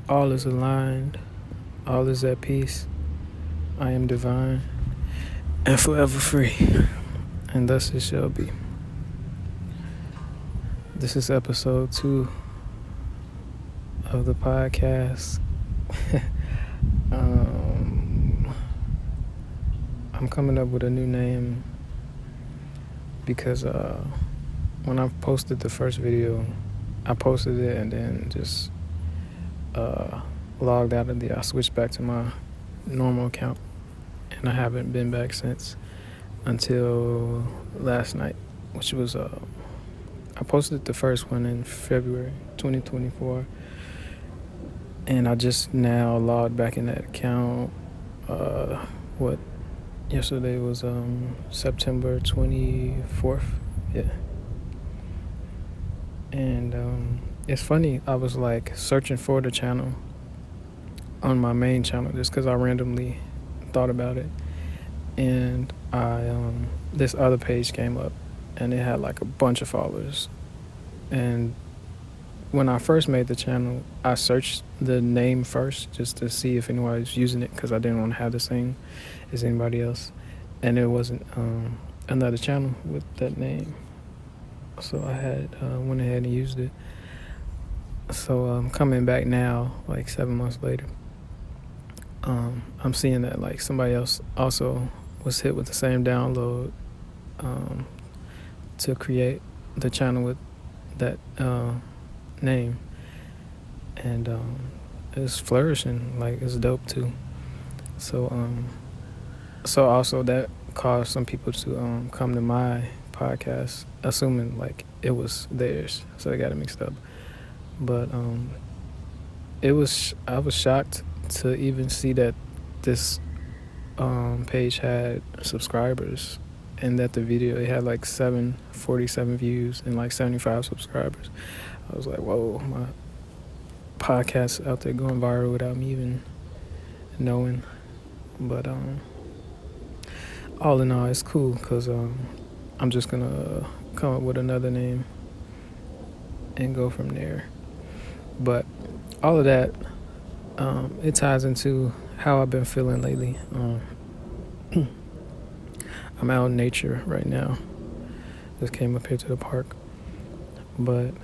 All is aligned, all is at peace. I am divine and forever free, and thus it shall be. This is episode 2 of the podcast. I'm coming up with a new name because when I posted the first video, I posted it and then just logged out of there. I switched back to my normal account, and I haven't been back since until last night, which was I posted the first one in February 2024, and I just now logged back in that account. Yesterday was September 24th, yeah. And it's funny, I was like searching for the channel on my main channel just because I randomly thought about it, and this other page came up and it had like a bunch of followers. And when I first made the channel, I searched the name first just to see if anybody was using it, because I didn't want to have the same as anybody else, and there wasn't another channel with that name, so I had went ahead and used it. So I'm coming back now, like 7 months later. I'm seeing that like somebody else also was hit with the same download to create the channel with that name, and it's flourishing, like it's dope too. So also that caused some people to come to my podcast assuming like it was theirs, so they got it mixed up. But I was shocked to even see that this page had subscribers, and that the video, it had like 747 views and like 75 subscribers. I was like, whoa, my podcast out there going viral without me even knowing. But all in all, it's cool, because I'm just gonna come up with another name and go from there. But all of that, it ties into how I've been feeling lately. I'm out in nature right now. Just came up here to the park. But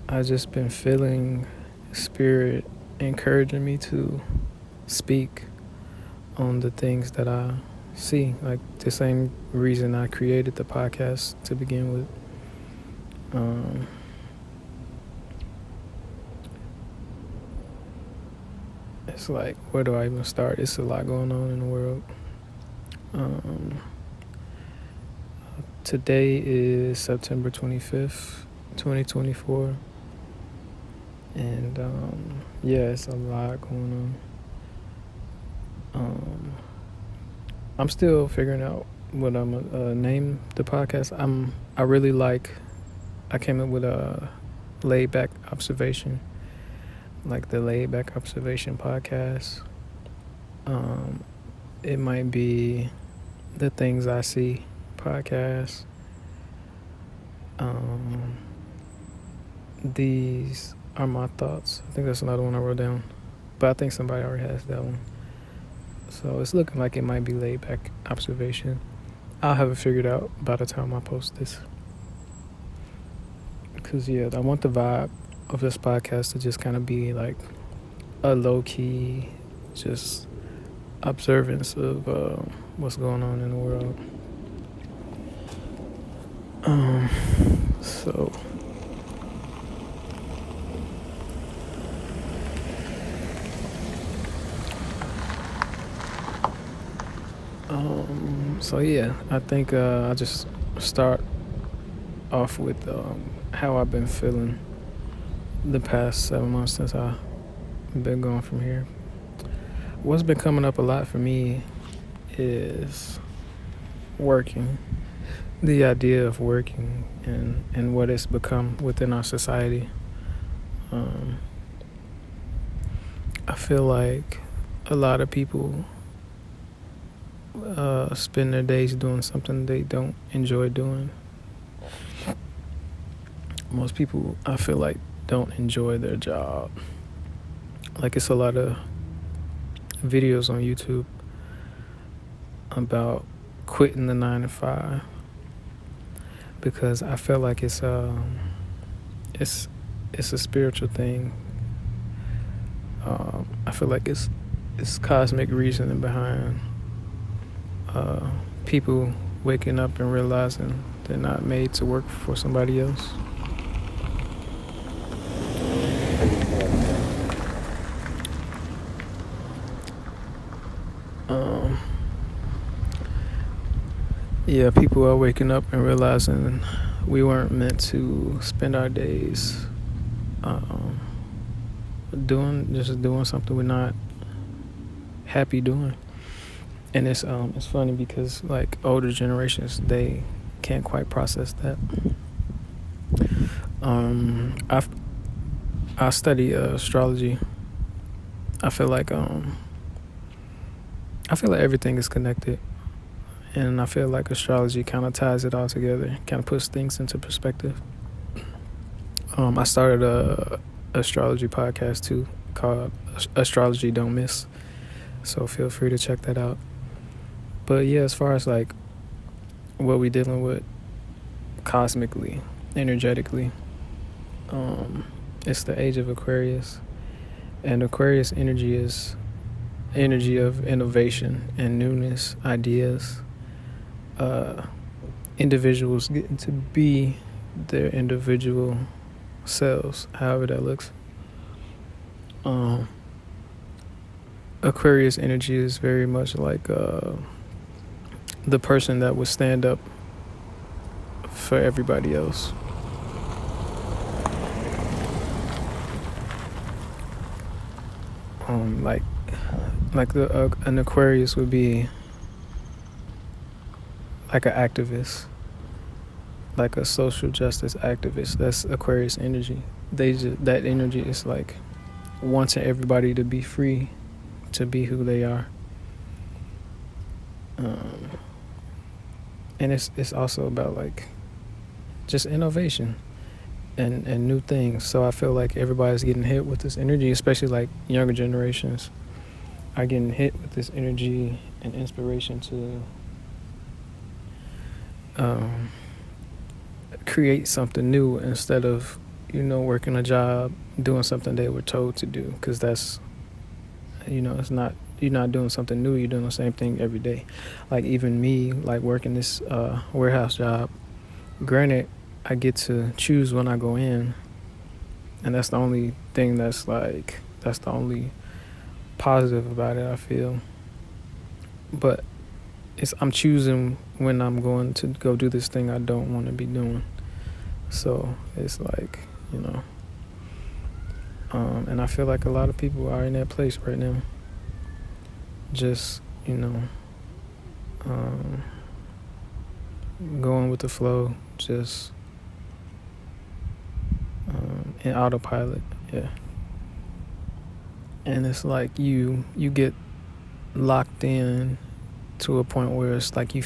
I just been feeling spirit encouraging me to speak on the things that I see. Like the same reason I created the podcast to begin with. It's like, where do I even start? It's a lot going on in the world. Today is September 25th, 2024. And yeah, it's a lot going on. I'm still figuring out what I'm gonna name the podcast. I came up with a laid back observation, like the laid back observation podcast. It might be the things I see podcast. These are my thoughts. I think that's another one I wrote down, but I think somebody already has that one. So it's looking like it might be laid back observation. I'll have it figured out by the time I post this. Because yeah, I want the vibe of this podcast to just kind of be like a low-key, just observance of what's going on in the world. So yeah, I think I'll just start off with how I've been feeling the past 7 months since I've been gone from here. What's been coming up a lot for me is working. The idea of working and what it's become within our society. I feel like a lot of people spend their days doing something they don't enjoy doing. Most people, I feel like, don't enjoy their job. like it's a lot of videos on YouTube about quitting the 9 to 5, because I feel like it's a spiritual thing. I feel like it's cosmic reasoning behind people waking up and realizing they're not made to work for somebody else. Yeah, people are waking up and realizing we weren't meant to spend our days doing something we're not happy doing. And it's funny because like older generations, they can't quite process that. I study astrology. I feel like everything is connected, and I feel like astrology kind of ties it all together, kind of puts things into perspective. I started a astrology podcast too called Astrology Don't Miss, so feel free to check that out. But yeah, as far as like what we're dealing with cosmically, energetically, it's the age of Aquarius, and Aquarius energy is energy of innovation and newness, ideas, individuals getting to be their individual selves, however that looks. Aquarius energy is very much like the person that would stand up for everybody else. An Aquarius would be like an activist, like a social justice activist. That's Aquarius energy. That energy is like wanting everybody to be free, to be who they are. And it's also about like just innovation and new things. So I feel like everybody's getting hit with this energy, especially like younger generations are getting hit with this energy and inspiration to create something new instead of, working a job, doing something they were told to do, because that's, it's not, you're not doing something new, you're doing the same thing every day. Like even me, like working this warehouse job, granted, I get to choose when I go in, and that's the only thing that's the only positive about it, I feel. But I'm choosing when I'm going to go do this thing I don't want to be doing. So it's like, and I feel like a lot of people are in that place right now. Just, going with the flow, just in autopilot, yeah. And it's like you get locked in to a point where it's like you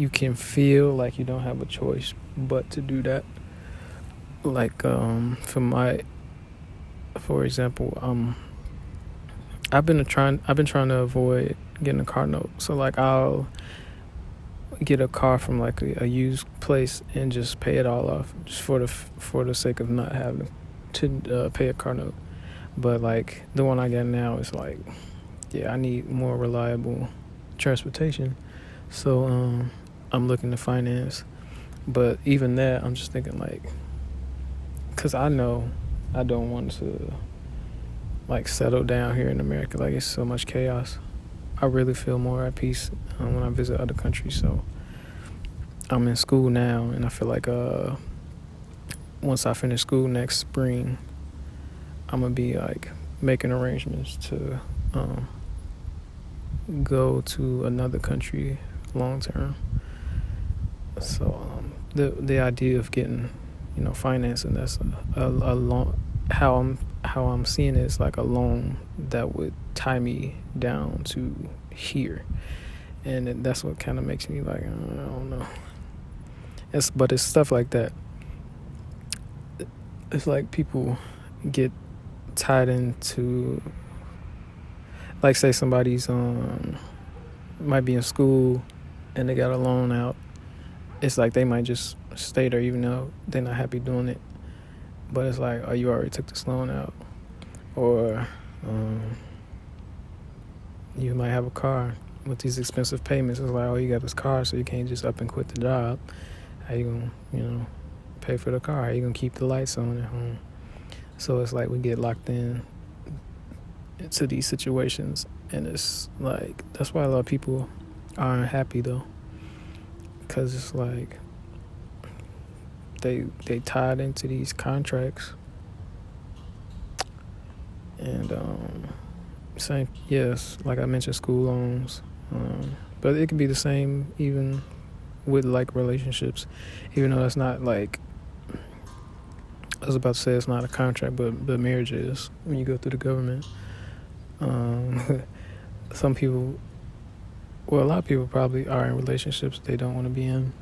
can feel like you don't have a choice but to do that. Like for example, I've been trying to avoid getting a car note. So like I'll get a car from like a used place and just pay it all off, just for the sake of not having to pay a car note. But like the one I got now is like, yeah, I need more reliable transportation. So I'm looking to finance. But even that, I'm just thinking like, because I know I don't want to like settle down here in America. Like it's so much chaos. I really feel more at peace when I visit other countries. So I'm in school now, and I feel like once I finish school next spring, I'm gonna be like making arrangements to go to another country long term. So the idea of getting financing, that's a long, how I'm seeing it is like a loan that would tie me down to here, and that's what kind of makes me like, I don't know. But it's stuff like that. It's like people get tied into, like, say somebody's might be in school and they got a loan out. It's like they might just stay there even though they're not happy doing it. But it's like, oh, you already took this loan out. Or you might have a car with these expensive payments. It's like, oh, you got this car, so you can't just up and quit the job. How you gonna, pay for the car? How you gonna keep the lights on at home? So it's like we get locked in to these situations, and it's like that's why a lot of people aren't happy though, because it's like they tied into these contracts, and like I mentioned, school loans, but it can be the same even with like relationships, even though it's not like, I was about to say it's not a contract, but marriage is when you go through the government. Some people, well, a lot of people probably are in relationships they don't want to be in.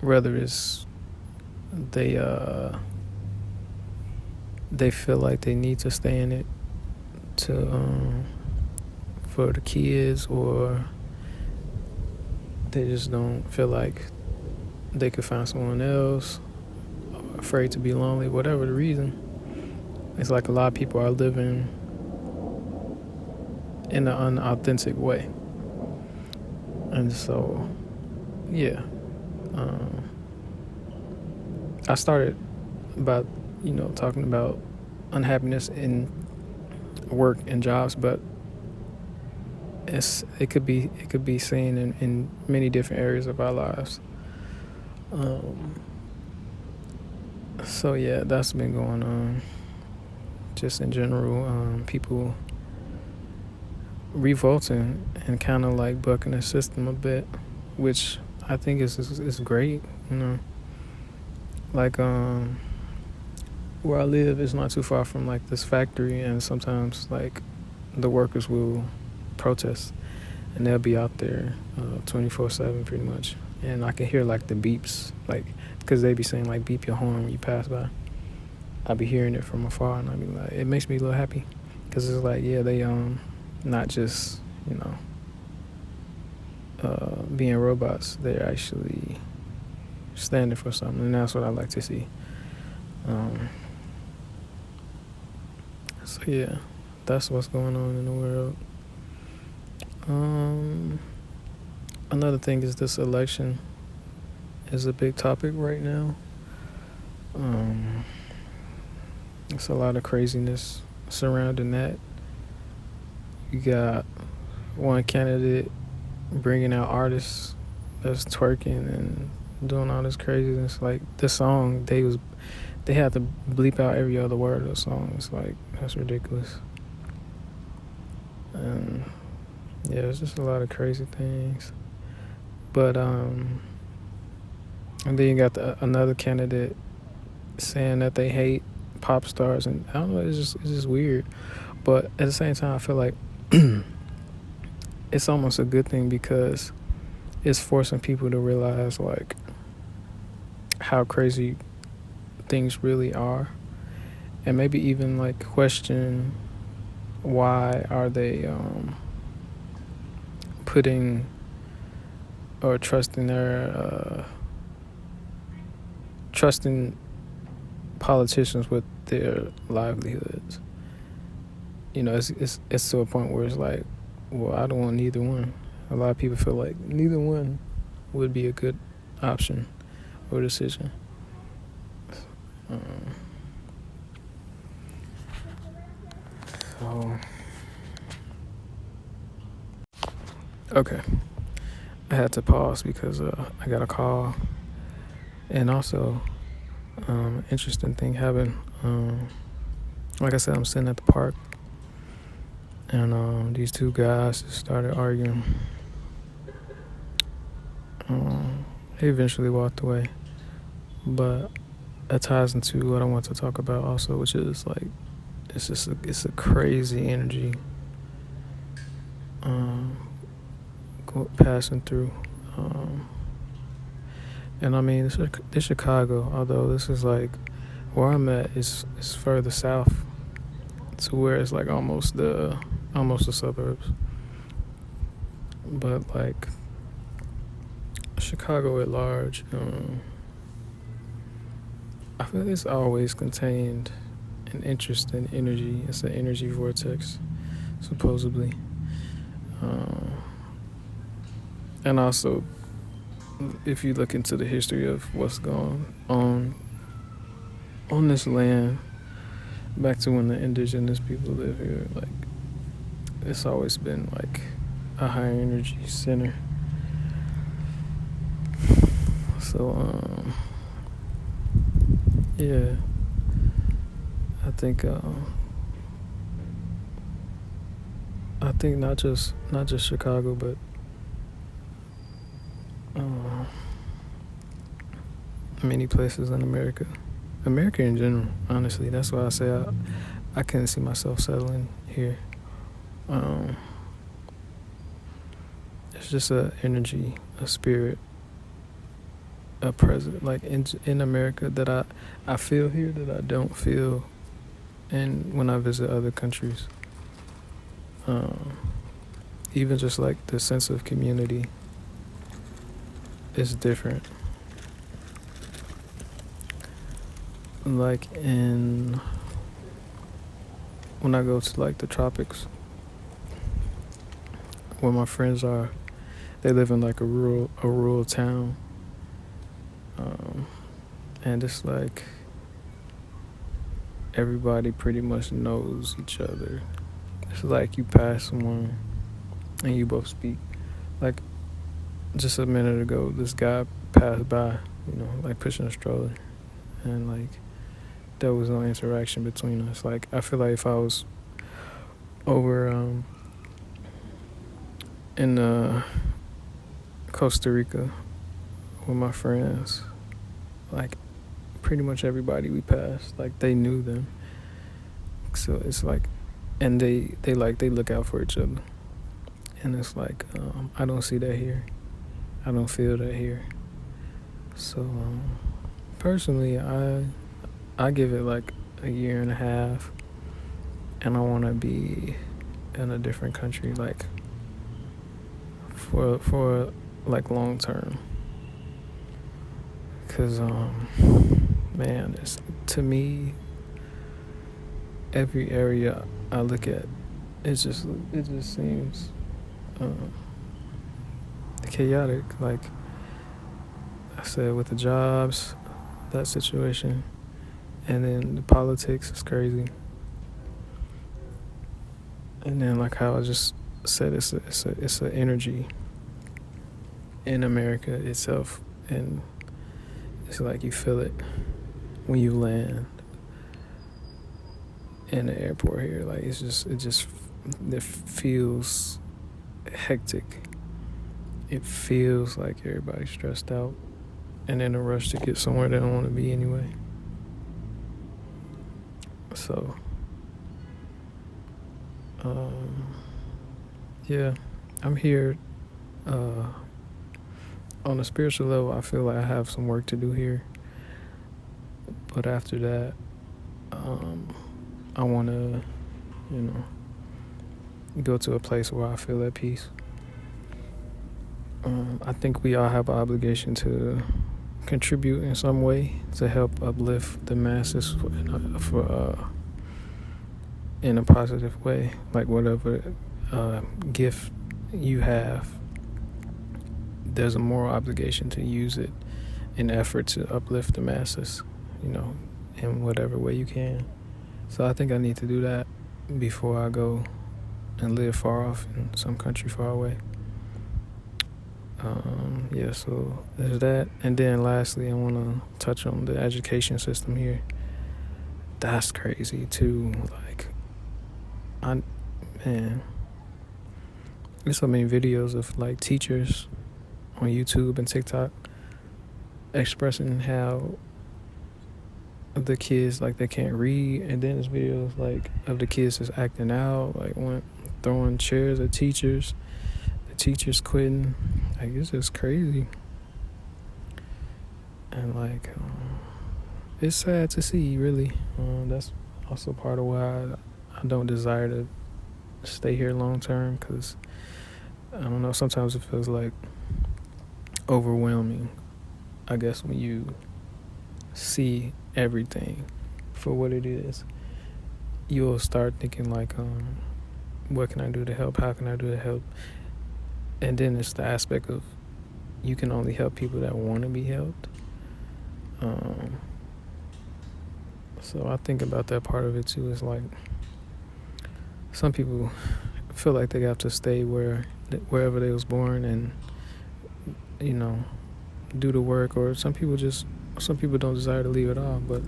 Whether it's they feel like they need to stay in it to for the kids, or they just don't feel like they could find someone else, or afraid to be lonely, whatever the reason. It's like a lot of people are living in an unauthentic way. And so, yeah. I started about, talking about unhappiness in work and jobs, but it could be seen in many different areas of our lives. So yeah, that's been going on. Just in general, people revolting and kind of like bucking the system a bit, which I think is great. Like where I live is not too far from like this factory, and sometimes like the workers will protest, and they'll be out there 24/7 pretty much, and I can hear like the beeps, like because they be saying like beep your horn when you pass by. I be hearing it from afar, and I be like, it makes me a little happy, because it's like, yeah, they not just being robots, they're actually standing for something, and that's what I like to see. So yeah, that's what's going on in the world. Another thing is this election is a big topic right now. It's a lot of craziness surrounding that. You got one candidate bringing out artists that's twerking and doing all this craziness. Like this song, they had to bleep out every other word of the song. It's like, that's ridiculous. And yeah, it's just a lot of crazy things. But and then you got another candidate saying that they hate pop stars, and I don't know, it's just weird. But at the same time, I feel like it's almost a good thing, because it's forcing people to realize like how crazy things really are, and maybe even like question why are they putting or trusting politicians with their livelihoods. It's to a point where it's like, well, I don't want neither one. A lot of people feel like neither one would be a good option or decision. Okay, I had to pause because I got a call, and also interesting thing happened. Like I said, I'm sitting at the park, and these two guys just started arguing. They eventually walked away, but that ties into what I want to talk about also, which is like it's a crazy energy passing through. And I mean, this Chicago, although this is like where I'm at is further south, to where it's like almost the suburbs. But like Chicago at large, I feel it's always contained an interesting energy. It's an energy vortex, supposedly. And also, if you look into the history of what's going on this land, back to when the indigenous people live here, like it's always been like a high energy center. So yeah, I think not just Chicago, but many places in America in general. Honestly, that's why I say I can't see myself settling here. It's just a energy, a spirit, a presence, like in America that I feel here that I don't feel when I visit other countries. Even just like the sense of community is different. Like when I go to like the tropics, where my friends are, they live in like a rural town, and it's like everybody pretty much knows each other. It's like you pass someone and you both speak. Like just a minute ago, this guy passed by, like pushing a stroller, and like there was no interaction between us. Like I feel like if I was over in Costa Rica with my friends, like pretty much everybody we passed, like they knew them. So it's like, and they look out for each other, and it's like I don't see that here. I don't feel that here. So personally, I give it like a year and a half, and I want to be in a different country, like for like long term. Cause man, it's, to me, every area I look at, it just seems chaotic. Like I said, with the jobs, that situation, and then the politics is crazy. And then like how I just said, it's an energy in America itself, and it's like you feel it when you land in the airport here. Like it feels hectic. It feels like everybody's stressed out and in a rush to get somewhere they don't want to be anyway. So yeah, I'm here on a spiritual level. I feel like I have some work to do here, but after that I want to go to a place where I feel at peace. I think we all have an obligation to contribute in some way to help uplift the masses in a positive way. Like whatever gift you have, there's a moral obligation to use it in effort to uplift the masses, in whatever way you can. So I think I need to do that before I go and live far off in some country far away. Yeah, so there's that. And then lastly, I want to touch on the education system here. That's crazy too. Like, there's so many videos of like teachers on YouTube and TikTok expressing how the kids, like, they can't read, and then there's videos like of the kids just acting out, like throwing chairs at teachers, the teachers quitting. Like, it's just crazy. And like it's sad to see, really. That's also part of why I don't desire to stay here long term because I don't know. Sometimes it feels like overwhelming. I guess when you see everything for what it is, you'll start thinking like, what can I do to help? How can I do to help? And then it's the aspect of you can only help people that want to be helped. So I think about that part of it too. It's like some people feel like they have to stay wherever they was born and do the work, or some people don't desire to leave at all. But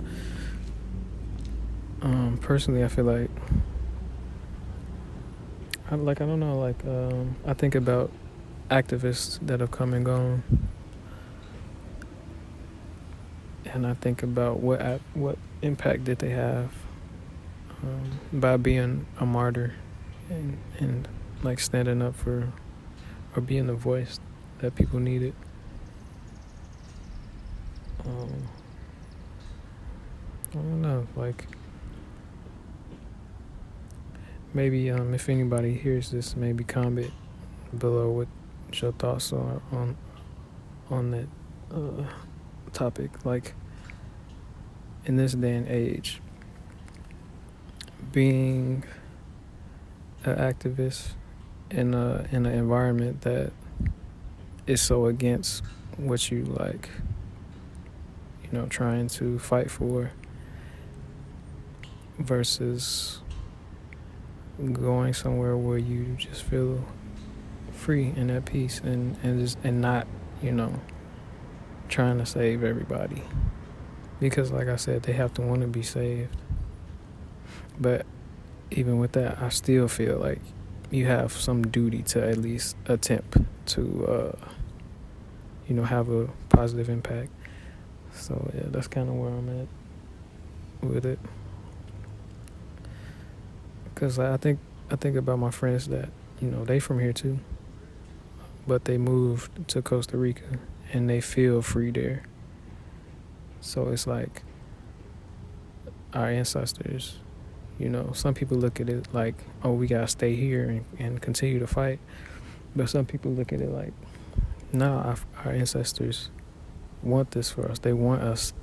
personally, I feel like I don't know, I think about activists that have come and gone, and I think about what impact did they have by being a martyr and like standing up for or being the voice that people needed. I don't know, like maybe if anybody hears this, maybe comment below what your thoughts are on that topic. Like in this day and age, being an activist in an environment that is so against what you like, trying to fight for, versus going somewhere where you just feel free and at peace and not trying to save everybody, because like I said, they have to want to be saved. But even with that, I still feel like you have some duty to at least attempt to have a positive impact. So yeah, that's kind of where I'm at with it. Because I think about my friends that they from here too, but they moved to Costa Rica and they feel free there. So it's like our ancestors, some people look at it like, oh, we gotta stay here and continue to fight. But some people look at it like, nah, our ancestors want this for us. They want us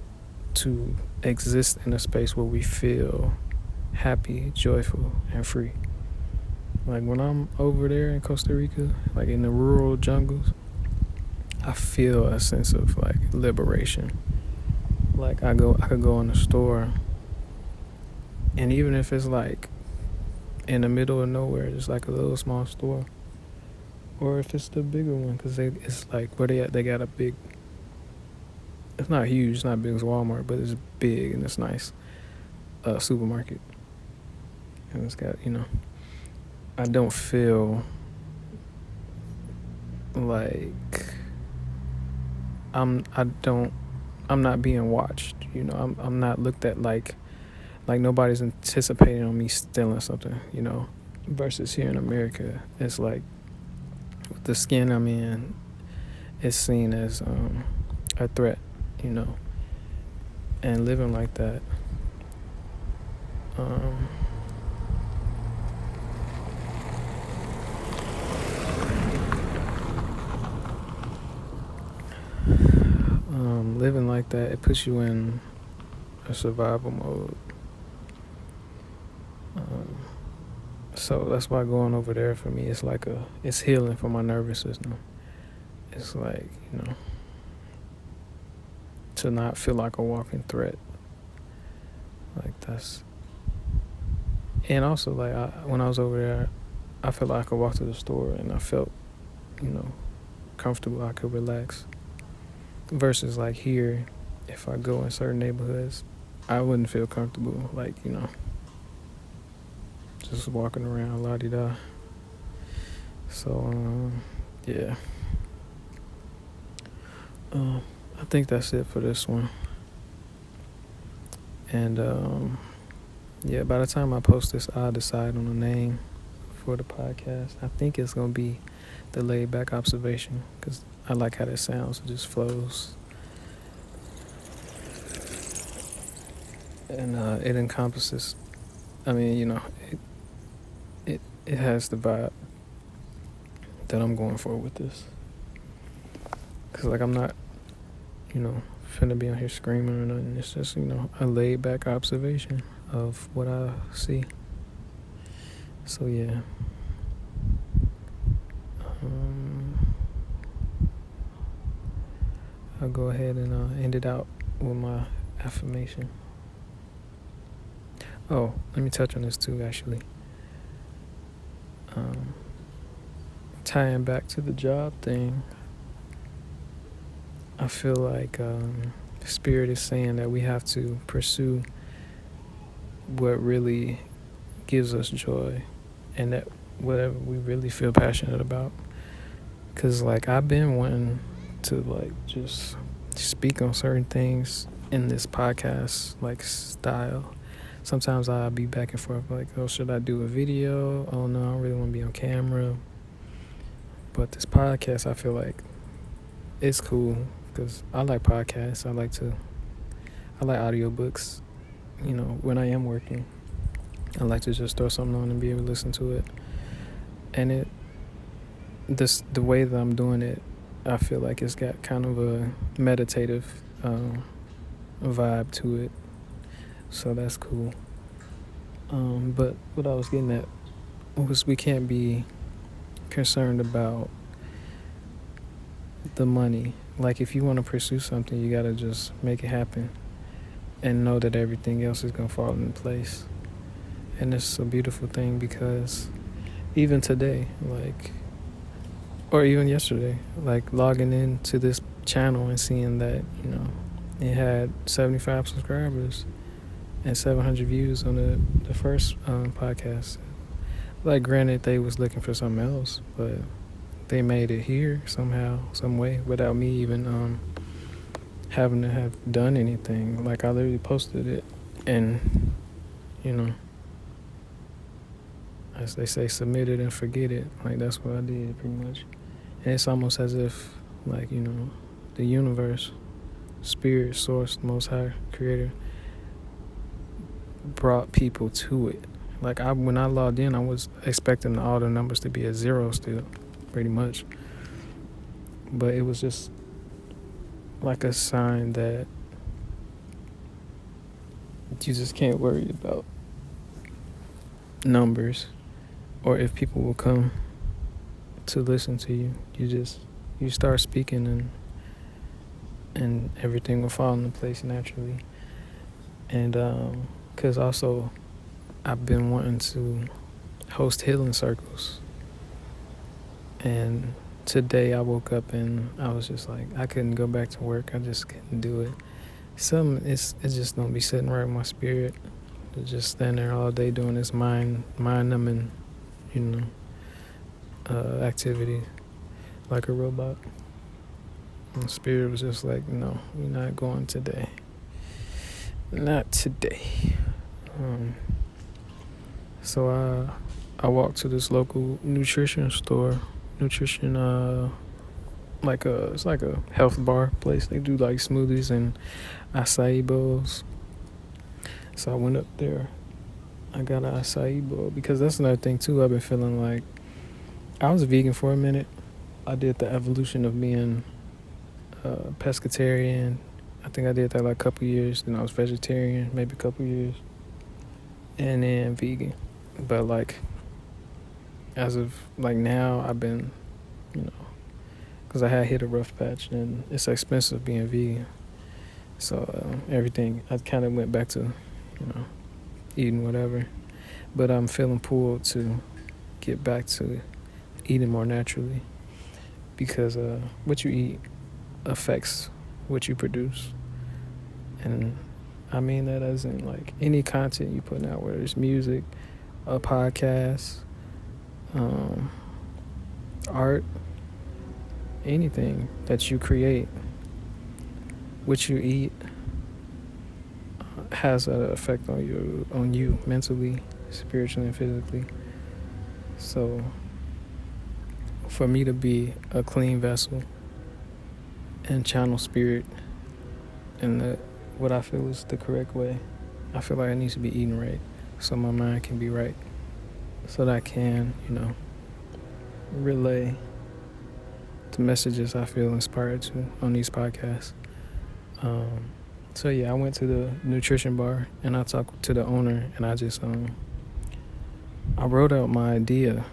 to exist in a space where we feel happy, joyful, and free. Like when I'm over there in Costa Rica, like in the rural jungles, I feel a sense of like liberation. Like I could go in the store, and even if it's like in the middle of nowhere, just like a little small store, or if it's the bigger one, because it's like where they at, they got a big, it's not huge, it's not big as Walmart, but it's big and it's nice, supermarket. And it's got, I don't feel like I'm not being watched, I'm not looked at like nobody's anticipating on me stealing something, versus here in America, it's like with the skin I'm in, it's seen as a threat, and living like that, living like that, it puts you in a survival mode. So that's why going over there for me, it's like it's healing for my nervous system. It's like, to not feel like a walking threat. Like that's, and also like when I was over there, I felt like I could walk to the store and I felt, comfortable. I could relax. Versus like here, if I go in certain neighborhoods, I wouldn't feel comfortable. Like just walking around la-di-da. So yeah. I think that's it for this one. And yeah, by the time I post this, I'll decide on a name for the podcast. I think it's gonna be the Laid Back Observation, because I like how that sounds. It just flows, and it encompasses I mean, it has the vibe that I'm going for with this. Cause like I'm not, finna be on here screaming or nothing. It's just, a laid back observation of what I see. So yeah. I'll go ahead and end it out with my affirmation. Oh, let me touch on this too, actually. Tying back to the job thing, I feel like Spirit is saying that we have to pursue what really gives us joy and that whatever we really feel passionate about. Because, like, I've been wanting to, like, just speak on certain things in this podcast, like, style. Sometimes I'll be back and forth, like, oh, should I do a video? Oh, no, I don't really want to be on camera. But this podcast, I feel like it's cool because I like podcasts. I like audiobooks, when I am working. I like to just throw something on and be able to listen to it. And the way that I'm doing it, I feel like it's got kind of a meditative vibe to it. So that's cool. But what I was getting at was we can't be concerned about the money. Like, if you want to pursue something, you got to just make it happen and know that everything else is going to fall into place. And it's a beautiful thing because even today, or even yesterday, like logging into this channel and seeing that, it had 75 subscribers and 700 views on the first podcast. Like, granted, they was looking for something else, but they made it here somehow, some way, without me even having to have done anything. Like, I literally posted it, and, as they say, submit it and forget it. Like, that's what I did, pretty much. And it's almost as if, like, the universe, spirit, source, most high, creator, brought people to it. Like, when I logged in, I was expecting all the numbers to be at zero still, pretty much. But it was just like a sign that you just can't worry about numbers or if people will come to listen to you. You start speaking and everything will fall into place naturally. And because also I've been wanting to host healing circles, and today I woke up and I was just like, I couldn't go back to work. I just couldn't do it. It just don't be sitting right with my spirit to just stand there all day doing this mind numbing, activity like a robot. And the spirit was just like, no, we're not going today. Not today. So I walked to this local nutrition store. It's like a health bar place. They do like smoothies and acai bowls. So I went up there. I got an acai bowl because that's another thing too. I've been feeling like I was vegan for a minute. I did the evolution of being pescatarian. I think I did that like a couple years. Then I was vegetarian, maybe a couple years, and then vegan. But like, as of like now, I've been, because I had hit a rough patch, and it's expensive being vegan. So everything, I kind of went back to, eating whatever. But I'm feeling pulled to get back to eating more naturally, because what you eat affects what you produce. And I mean that as in like any content you put out, whether it's music, a podcast, art, anything that you create, what you eat has an effect on you mentally, spiritually, and physically. So for me to be a clean vessel and channel spirit in what I feel is the correct way, I feel like I need to be eating right. so my mind can be right, so that I can, relay the messages I feel inspired to on these podcasts. So yeah, I went to the nutrition bar and I talked to the owner, and I just I wrote out my idea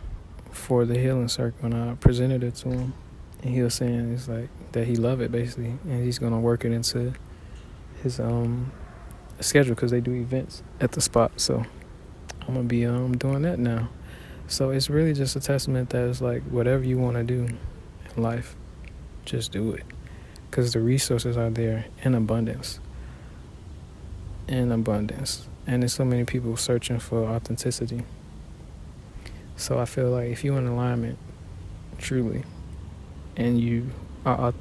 for the healing circle and I presented it to him, and he was saying it's like that he loved it basically, and he's gonna work it into his schedule because they do events at the spot. So I'm gonna be doing that now. So it's really just a testament that it's like whatever you want to do in life, just do it, because the resources are there in abundance. And there's so many people searching for authenticity. So I feel like if you're in alignment truly and you are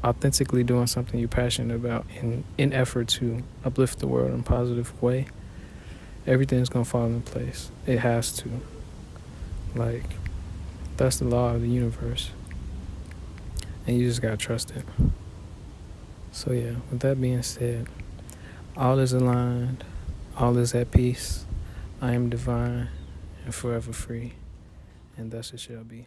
authentically doing something you're passionate about in effort to uplift the world in a positive way, everything's gonna fall in place. It has to. Like, that's the law of the universe, and you just gotta trust it. So yeah, with that being said, all is aligned, all is at peace. I am divine and forever free, and thus it shall be.